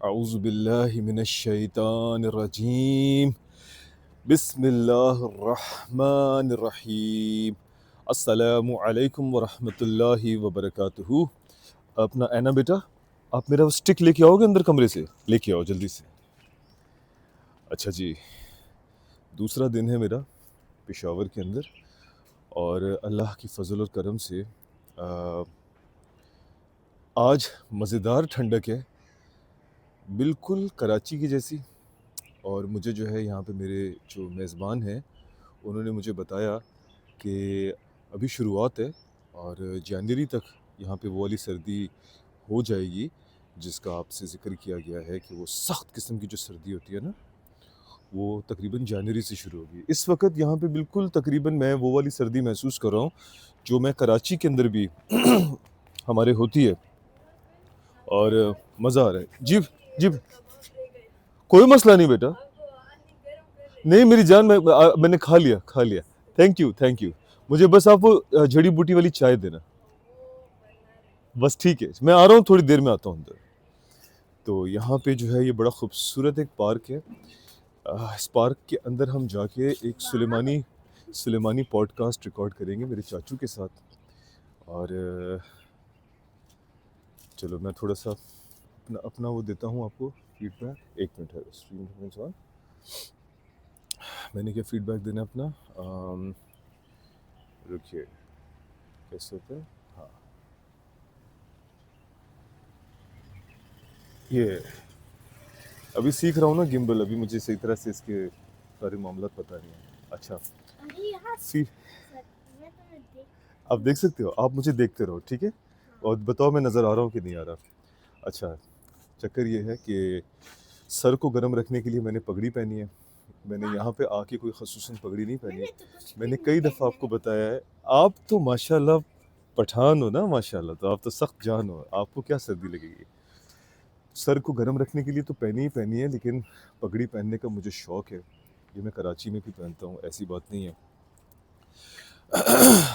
अऊज़ु बिल्लाहि मिनश शैतानिर रजीम। बिस्मिल्लाहिर रहमानिर रहीम। अस्सलामु अलैकुम व रहमतुल्लाहि व बरकातुहू। अपना ऐना बेटा, आप मेरा वो स्टिक लेके आओगे अंदर कमरे से, लेके आओ जल्दी से। अच्छा जी, दूसरा दिन है मेरा पेशावर के अंदर, और अल्लाह की फ़ज़ल और करम से आज मज़ेदार ठंडक है, बिल्कुल कराची की जैसी। और मुझे जो है यहाँ पे मेरे जो मेज़बान हैं, उन्होंने मुझे बताया कि अभी शुरुआत है और जनवरी तक यहाँ पे वो वाली सर्दी हो जाएगी जिसका आपसे ज़िक्र किया गया है कि वो सख्त किस्म की जो सर्दी होती है ना, वो तकरीबन जनवरी से शुरू होगी। इस वक्त यहाँ पे बिल्कुल तकरीबन मैं वो वाली सर्दी महसूस कर रहा हूँ जो मैं कराची के अंदर भी हमारे होती है, और मज़ा आ रहा है। जी जी, कोई मसला नहीं बेटा, नहीं मेरी जान, मैंने खा लिया। Thank you. मुझे बस आप वो जड़ी बूटी वाली चाय देना, बस ठीक है। मैं आ रहा हूँ, थोड़ी देर में आता हूँ अंदर। तो यहाँ पे जो है ये बड़ा खूबसूरत एक पार्क है। इस पार्क के अंदर हम जाके एक सुलेमानी पॉडकास्ट रिकॉर्ड करेंगे मेरे चाचू के साथ। और चलो मैं थोड़ा सा अपना अपना वो देता हूँ आपको फीडबैक। एक मिनट है, स्ट्रीम ऑन। मैंने क्या फीडबैक देना है अपना, रुकिए, कैसे होता है। हाँ, ये अभी सीख रहा हूँ ना गिम्बल, अभी मुझे सही तरह से इसके सारे मामला पता नहीं है। अच्छा, सी आप देख सकते हो, आप मुझे देखते रहो, ठीक है। और बताओ मैं नज़र आ रहा हूँ कि नहीं आ रहा। अच्छा, चक्कर ये है कि सर को गर्म रखने के लिए मैंने पगड़ी पहनी है। मैंने यहाँ पे आके कोई ख़ुसूसन पगड़ी नहीं पहनी है। मैंने कई दफ़ा आपको बताया है, आप तो माशाल्लाह पठान हो ना, माशाल्लाह, तो आप तो सख्त जान हो, आपको क्या सर्दी लगेगी। सर को गर्म रखने के लिए तो पहनी ही पहनी है, लेकिन पगड़ी पहनने का मुझे शौक़ है। ये मैं कराची में भी पहनता हूँ, ऐसी बात नहीं है।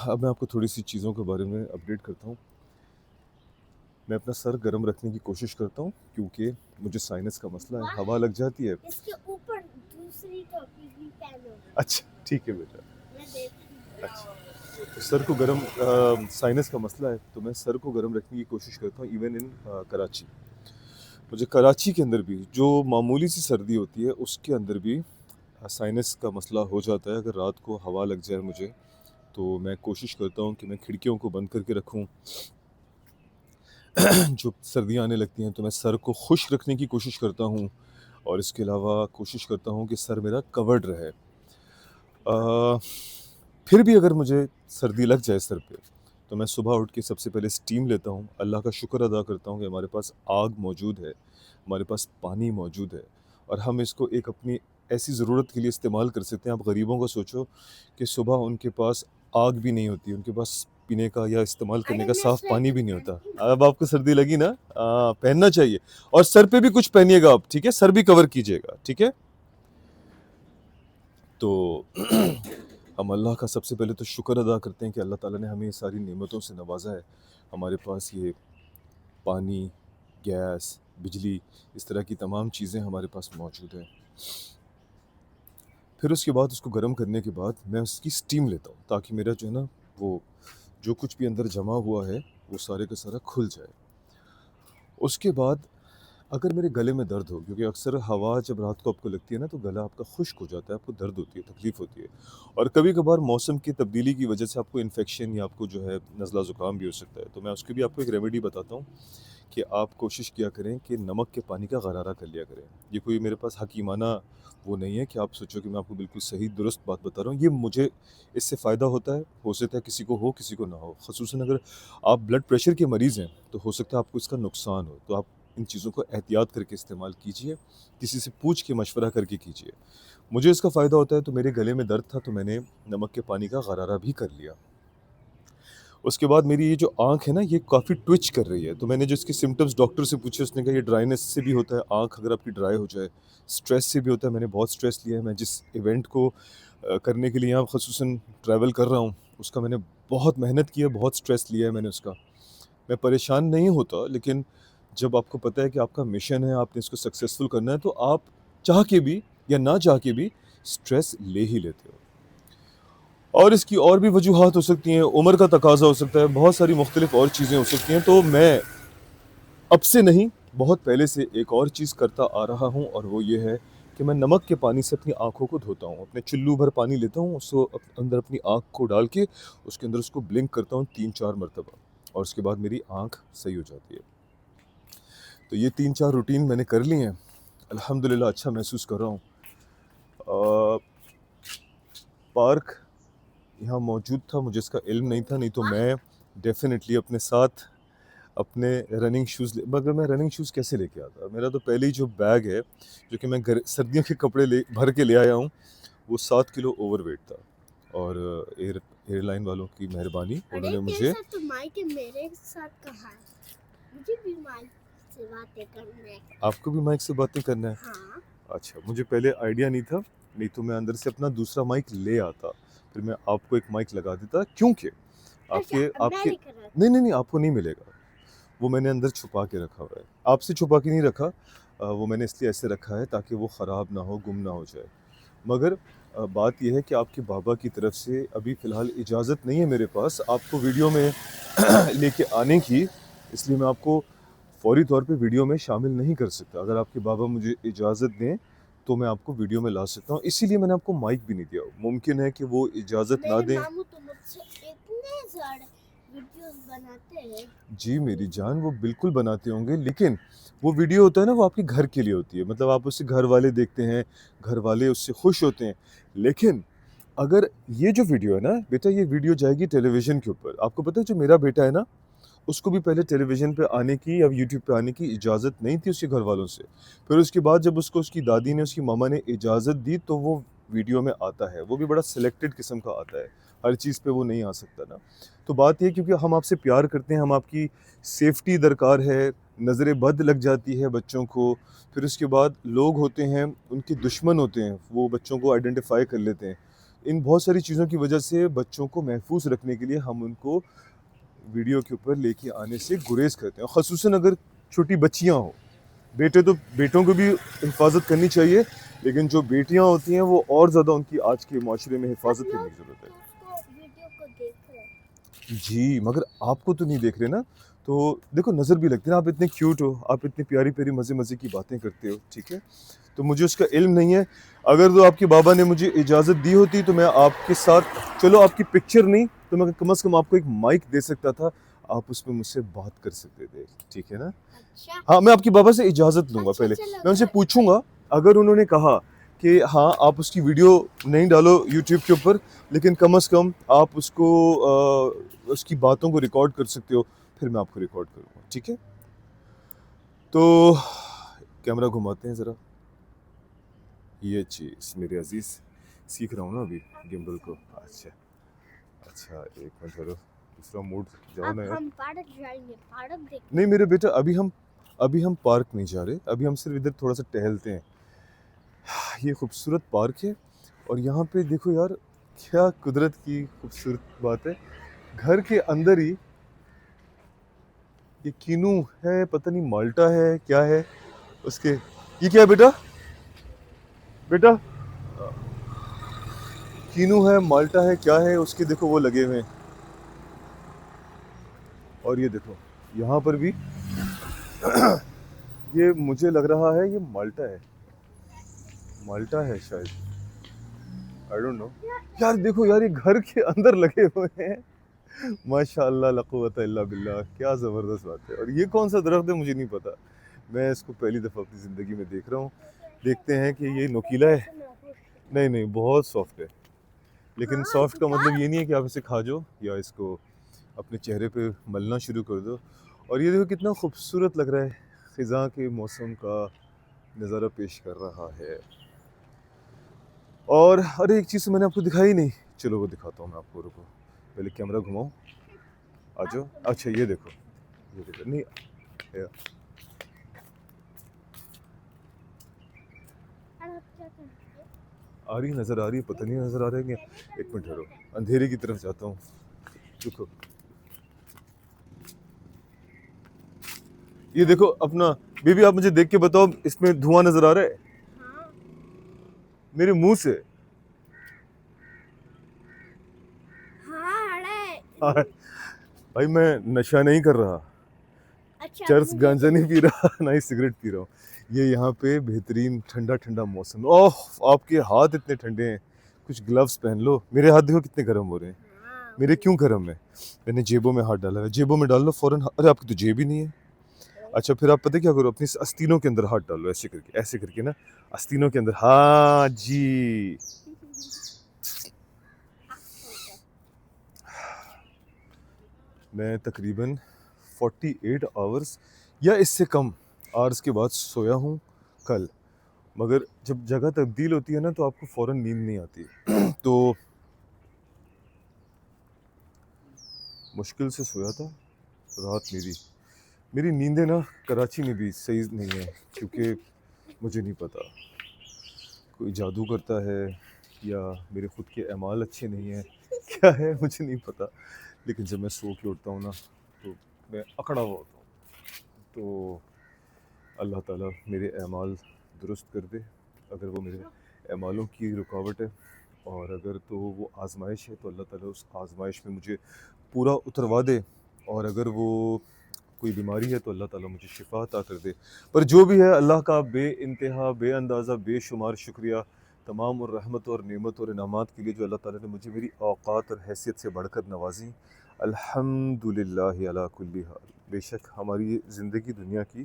अब मैं आपको थोड़ी सी चीज़ों के बारे में अपडेट करता हूँ। मैं अपना सर गर्म रखने की कोशिश करता हूँ क्योंकि मुझे साइनस का मसला है, हवा लग जाती है। इसके ऊपर दूसरी टोपी भी पहनो। अच्छा ठीक है बेटा। मैं देखती हूँ। अच्छा, तो सर को गर्म, साइनस का मसला है तो मैं सर को गर्म रखने की कोशिश करता हूँ, इवन इन कराची। मुझे कराची के अंदर भी जो मामूली सी सर्दी होती है उसके अंदर भी साइनस का मसला हो जाता है। अगर रात को हवा लग जाए मुझे, तो मैं कोशिश करता हूँ कि मैं खिड़कियों को बंद करके रखूँ। जो सर्दियाँ आने लगती हैं तो मैं सर को खुश रखने की कोशिश करता हूँ, और इसके अलावा कोशिश करता हूँ कि सर मेरा कवर्ड रहे। फिर भी अगर मुझे सर्दी लग जाए सर पे, तो मैं सुबह उठ के सबसे पहले स्टीम लेता हूँ, अल्लाह का शुक्र अदा करता हूँ कि हमारे पास आग मौजूद है, हमारे पास पानी मौजूद है, और हम इसको एक अपनी ऐसी ज़रूरत के लिए इस्तेमाल कर सकते हैं। आप गरीबों का सोचो कि सुबह उनके पास आग भी नहीं होती, उनके पास पीने का या इस्तेमाल करने का साफ़ पानी भी नहीं होता। अब आपको सर्दी लगी ना, पहनना चाहिए। और सर पे भी कुछ पहनिएगा आप, ठीक है, सर भी कवर कीजिएगा, ठीक है। तो हम अल्लाह का सबसे पहले तो शुक्र अदा करते हैं कि अल्लाह ताला ने हमें ये सारी नेमतों से नवाजा है। हमारे पास ये पानी, गैस, बिजली, इस तरह की तमाम चीज़ें हमारे पास मौजूद हैं। फिर उसके बाद उसको गर्म करने के बाद मैं उसकी स्टीम लेता हूँ, ताकि मेरा जो है ना, वो जो कुछ भी अंदर जमा हुआ है वो सारे का सारा खुल जाए। उसके बाद अगर मेरे गले में दर्द हो, क्योंकि अक्सर हवा जब रात को आपको लगती है ना तो गला आपका खुश्क हो जाता है, आपको दर्द होती है, तकलीफ़ होती है, और कभी कभार मौसम की तब्दीली की वजह से आपको इन्फेक्शन या आपको जो है नज़ला ज़ुकाम भी हो सकता है। तो मैं उसकी भी आपको एक रेमेडी बताता हूँ कि आप कोशिश किया करें कि नमक के पानी का गरारा कर लिया करें। ये कोई मेरे पास हकीमाना वो नहीं है कि आप सोचो कि मैं आपको बिल्कुल सही दुरुस्त बात बता रहा हूँ। ये मुझे इससे फ़ायदा होता है, हो सकता है किसी को हो, किसी को ना हो। ख़ुसूसन अगर आप ब्लड प्रेशर के मरीज़ हैं तो हो सकता है आपको इसका नुकसान हो। तो आप इन चीज़ों को एहतियात करके इस्तेमाल कीजिए, किसी से पूछ के मशवरा करके कीजिए। मुझे इसका फ़ायदा होता है, तो मेरे गले में दर्द था तो मैंने नमक के पानी का गरारा भी कर लिया। उसके बाद मेरी ये जो आँख है ना, ये काफ़ी ट्विच कर रही है, तो मैंने जो इसके सिम्पटम्स डॉक्टर से पूछे, उसने कहा ये ड्राइनेस से भी होता है, आँख अगर आपकी ड्राई हो जाए, स्ट्रेस से भी होता है। मैंने बहुत स्ट्रेस लिया है, मैं जिस इवेंट को करने के लिए यहाँ ख़ुसूसन ट्रैवल कर रहा हूँ, उसका मैंने बहुत मेहनत की है, बहुत स्ट्रेस लिया है मैंने उसका। मैं परेशान नहीं होता, लेकिन जब आपको पता है कि आपका मिशन है, आपने इसको सक्सेसफुल करना है, तो आप चाह के भी या ना चाह के भी स्ट्रेस ले ही लेते हो। और इसकी और भी वजूहात हो सकती हैं, उम्र का तकाज़ा हो सकता है, बहुत सारी मुख्तलिफ और चीज़ें हो सकती हैं। तो मैं अब से नहीं, बहुत पहले से एक और चीज़ करता आ रहा हूँ, और वो ये है कि मैं नमक के पानी से अपनी आँखों को धोता हूँ। अपने चुल्लू भर पानी लेता हूँ, उसको अंदर अपनी आँख को डाल के उसके अंदर उसको ब्लिंक करता हूँ 3-4 मरतबा, और उसके बाद मेरी आँख सही हो जाती है। तो ये 3-4 रूटीन मैंने कर ली हैं। अल्हम्दुलिल्लाह अच्छा महसूस कर रहा हूँ। पार्क यहाँ मौजूद था, मुझे इसका इल्म नहीं था, नहीं तो मैं डेफ़िनेटली अपने साथ अपने रनिंग शूज़ मगर मैं रनिंग शूज़ कैसे लेके आता? मेरा तो पहले ही जो बैग है, जो कि मैं सर्दियों के कपड़े भर के ले आया हूँ, वो 7 किलो ओवरवेट था। और एयरलाइन वालों की मेहरबानी, अरे उन्होंने तेरे मुझे साथ तो माइक है, मेरे साथ कहाँ है? मुझे भी माइक से बातें करना है। आपको भी माइक से बातें करना है? हाँ। अच्छा, मुझे पहले आइडिया नहीं था, नहीं तो मैं अंदर से अपना दूसरा माइक ले आता, फिर मैं आपको एक माइक लगा देता, क्योंकि अच्छा, अब मैं आपके लेकर आती नहीं, आपको नहीं मिलेगा। वो मैंने अंदर छुपा के रखा हुआ है। आपसे छुपा के नहीं रखा, वो मैंने इसलिए ऐसे रखा है ताकि वो ख़राब ना हो, गुम ना हो जाए। मगर बात ये है कि आपके बाबा की तरफ से अभी फ़िलहाल इजाज़त नहीं है मेरे पास आपको वीडियो में लेके आने की, इसलिए मैं आपको फ़ौरी तौर पे वीडियो में शामिल नहीं कर सकता। अगर आपके बाबा मुझे इजाज़त दें, तो मैं आपको वीडियो में ला सकता हूँ, इसीलिए मैंने आपको माइक भी नहीं दिया। मुमकिन है कि वो इजाज़त ना मेरे दें। मामू तो मुझसे इतने सारे वीडियोस बनाते हैं। जी मेरी जान, वो बिल्कुल बनाते होंगे, लेकिन वो वीडियो होता है ना, वो आपके घर के लिए होती है। मतलब आप उसे घर वाले देखते हैं, घर वाले उससे खुश होते हैं। लेकिन अगर ये जो वीडियो है ना बेटा, ये वीडियो जाएगी टेलीविज़न के ऊपर। आपको पता है जो मेरा बेटा है ना, उसको भी पहले टेलीविज़न पे आने की या यूट्यूब पे आने की इजाज़त नहीं थी उसके घर वालों से। फिर उसके बाद जब उसको उसकी दादी ने, उसकी मामा ने इजाज़त दी, तो वो वीडियो में आता है। वो भी बड़ा सिलेक्टेड किस्म का आता है, हर चीज़ पे वो नहीं आ सकता ना। तो बात ये है, क्योंकि हम आपसे प्यार करते हैं, हम आपकी सेफ्टी दरकार है, नज़र बद लग जाती है बच्चों को, फिर उसके बाद लोग होते हैं, उनके दुश्मन होते हैं, वो बच्चों को आइडेंटिफ़ाई कर लेते हैं। इन बहुत सारी चीज़ों की वजह से बच्चों को महफूज़ रखने के लिए हम उनको वीडियो के ऊपर लेके आने से गुरेज़ करते हैं, ख़ुसूसन अगर छोटी बच्चियाँ हों। बेटे तो बेटों को भी हिफाज़त करनी चाहिए, लेकिन जो बेटियाँ होती हैं वो और ज़्यादा उनकी आज के माशरे में सब हिफाज़त करने लोग की ज़रूरत है। तो उसको वीडियो को देख रहे हैं। जी, मगर आपको तो नहीं देख रहे ना, तो देखो नज़र भी लगती है ना, आप इतने क्यूट हो, आप इतनी प्यारी-प्यारी मज़े-मज़े की बातें करते हो, ठीक है? तो मुझे उसका इल्म नहीं है, अगर तो आपके बाबा ने मुझे इजाज़त दी होती तो मैं आपके साथ, चलो आपकी पिक्चर नहीं, तो मैं कम से कम आपको एक माइक दे सकता था, आप उसमें मुझसे बात कर सकते थे, ठीक है ना? अच्छा। हाँ, मैं आपके बाबा से इजाज़त लूँगा अच्छा पहले, चलो मैं उनसे पूछूँगा, अगर उन्होंने कहा कि हाँ, आप उसकी वीडियो नहीं डालो यूट्यूब के ऊपर, लेकिन कम से कम आप उसको उसकी बातों को रिकॉर्ड कर सकते हो, फिर मैं आपको रिकॉर्ड करूँगा, ठीक है? तो कैमरा घुमाते हैं ज़रा। ये चीज़ मेरे अज़ीज़, सीख रहा हूँ ना अभी गिम्बल को। अच्छा, अच्छा 1 मिनट ठहरो, दूसरा मोड जाओ अब ना यार। हम पार्क जाएंगे, पार्क देखने। नहीं मेरे बेटा, अभी हम पार्क नहीं जा रहे, अभी हम सिर्फ इधर थोड़ा सा टहलते हैं। ये खूबसूरत पार्क है, और यहाँ पे देखो यार, क्या कुदरत की खूबसूरत बात है। घर के अंदर ही ये कीनू है, पता नहीं माल्टा है क्या है उसके, ये क्या है बेटा? बेटा कीनू है, माल्टा है, क्या है उसके, देखो वो लगे हुए हैं। और ये देखो यहाँ पर भी ये मुझे लग रहा है ये माल्टा है, माल्टा है शायद, आई डोंट नो। यार देखो यार, ये घर के अंदर लगे हुए हैं, माशाअल्लाह ला कुव्वता इल्ला बिल्लाह, क्या ज़बरदस्त बात है। और ये कौन सा दरख्त है मुझे नहीं पता, मैं इसको पहली दफ़ा अपनी ज़िंदगी में देख रहा हूँ। देखते हैं कि ये नोकीला है। नहीं नहीं, बहुत सॉफ्ट है, लेकिन हाँ सॉफ्ट का दिखा। मतलब ये नहीं है कि आप इसे खा जाओ या इसको अपने चेहरे पे मलना शुरू कर दो। और ये देखो कितना खूबसूरत लग रहा है, ख़िज़ां के मौसम का नज़ारा पेश कर रहा है। और अरे एक चीज़ तो मैंने आपको दिखाई नहीं, चलो वो दिखाता हूँ मैं आपको, रुको पहले कैमरा घुमाओ, आ जाओ। अच्छा ये देखो, नहीं या, और अब क्या करेंगे? आ रही नज़र आ रही है, पता नहीं नज़र आ रहा है क्या। एक मिनट ठहरो, अंधेरे की तरफ जाता हूँ, रुको। ये देखो अपना बेबी, आप मुझे देख के बताओ, इसमें धुआं नजर आ रहा है हाँ मेरे मुंह से? हाँ अरे हाँ, भाई मैं नशा नहीं कर रहा, अच्छा चरस मुझे गांजा नहीं पी रहा ना ही सिगरेट पी रहा हूँ। ये यहाँ पे बेहतरीन ठंडा ठंडा मौसम। ओह, आपके हाथ इतने ठंडे हैं, कुछ ग्लव्स पहन लो। मेरे हाथ देखो कितने गर्म हो रहे हैं। हाँ मेरे क्यों गर्म है? मैंने जेबों में हाथ डाला है, जेबों में डाल लो फौरन। अरे आपकी तो जेब ही नहीं है। अच्छा फिर आप पता है क्या करो, अपनी आस्तीनों के अंदर हाथ डालो, ऐसे करके ना, आस्तीनों के अंदर। हाँ जी। मैं तकरीबन 48 आवर्स या इससे कम आवर्स के बाद सोया हूँ कल। मगर जब जगह तब्दील होती है ना तो आपको फ़ौरन नींद नहीं आती तो मुश्किल से सोया था रात। मेरी मेरी नींदें ना कराची में भी सही नहीं है, क्योंकि मुझे नहीं पता कोई जादू करता है या मेरे ख़ुद के अमाल अच्छे नहीं हैं, क्या है मुझे नहीं पता। लेकिन जब मैं सो के उठता हूँ ना तो मैं अकड़ा हुआ होता हूँ। तो अल्लाह ताला मेरे अमाल दुरुस्त कर दे। अगर वो मेरे अमालों की रुकावट है और अगर तो वो आज़माइश है, तो अल्लाह ताला उस आज़माइश में मुझे पूरा उतरवा दे। और अगर वो कोई बीमारी है तो अल्लाह ताला मुझे शिफा अता कर दे। पर जो भी है, अल्लाह का बेइंतहा बेअंदाज़ा बेशुमार शुक्रिया तमाम और रहमत और नेमत और इनामात के लिए जो अल्लाह ताला ने मुझे मेरी औकात और हैसियत से बढ़कर नवाजी। अल्हम्दुलिल्लाहि अला कुल्ली हाल। बेशक हमारी ज़िंदगी दुनिया की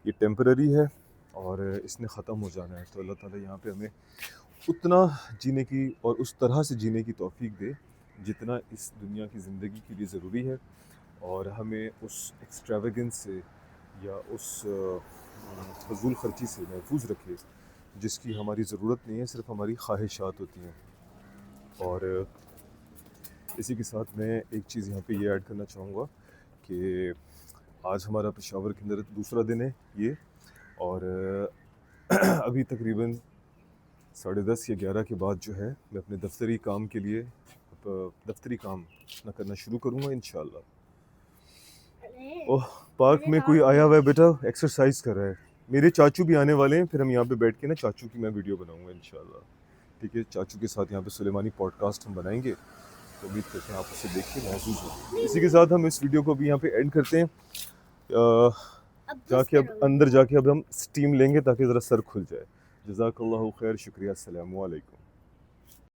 ये टेम्पररी है और इसने ख़त्म हो जाना है। तो अल्लाह ताला यहाँ पे हमें उतना जीने की और उस तरह से जीने की तौफ़ीक दे जितना इस दुनिया की ज़िंदगी के लिए ज़रूरी है, और हमें उस एक्स्ट्रावेगेंस से या उस फजूल खर्ची से महफूज रखे जिसकी हमारी ज़रूरत नहीं है, सिर्फ हमारी ख्वाहिशात होती हैं। और इसी के साथ मैं एक चीज़ यहाँ पे ये ऐड करना चाहूँगा कि आज हमारा पेशावर के अंदर दूसरा दिन है ये, और अभी तकरीबन 10:30 या 11 के बाद जो है मैं अपने दफ्तरी काम के लिए दफ्तरी काम अपना करना शुरू करूँगा इंशाल्लाह। अरे ओह, पार्क में कोई आया हुआ है बेटा, एक्सरसाइज कर रहा है। मेरे चाचू भी आने वाले हैं, फिर हम यहाँ पे बैठ के ना चाचू की मैं वीडियो बनाऊँगा इंशाल्लाह। ठीक है, चाचू के साथ यहाँ पे सुलेमानी पॉडकास्ट हम बनाएंगे, तो उम्मीद करते हैं आप उसे देख के महसूस हो। इसी के साथ हम इस वीडियो को भी यहाँ पे एंड करते हैं। अब बस जाके अब करो अंदर जाके अब हम स्टीम लेंगे ताकि ज़रा सर खुल जाए। जज़ाकल्लाहु खैर, शुक्रिया, अस्सलामु अलैकुम।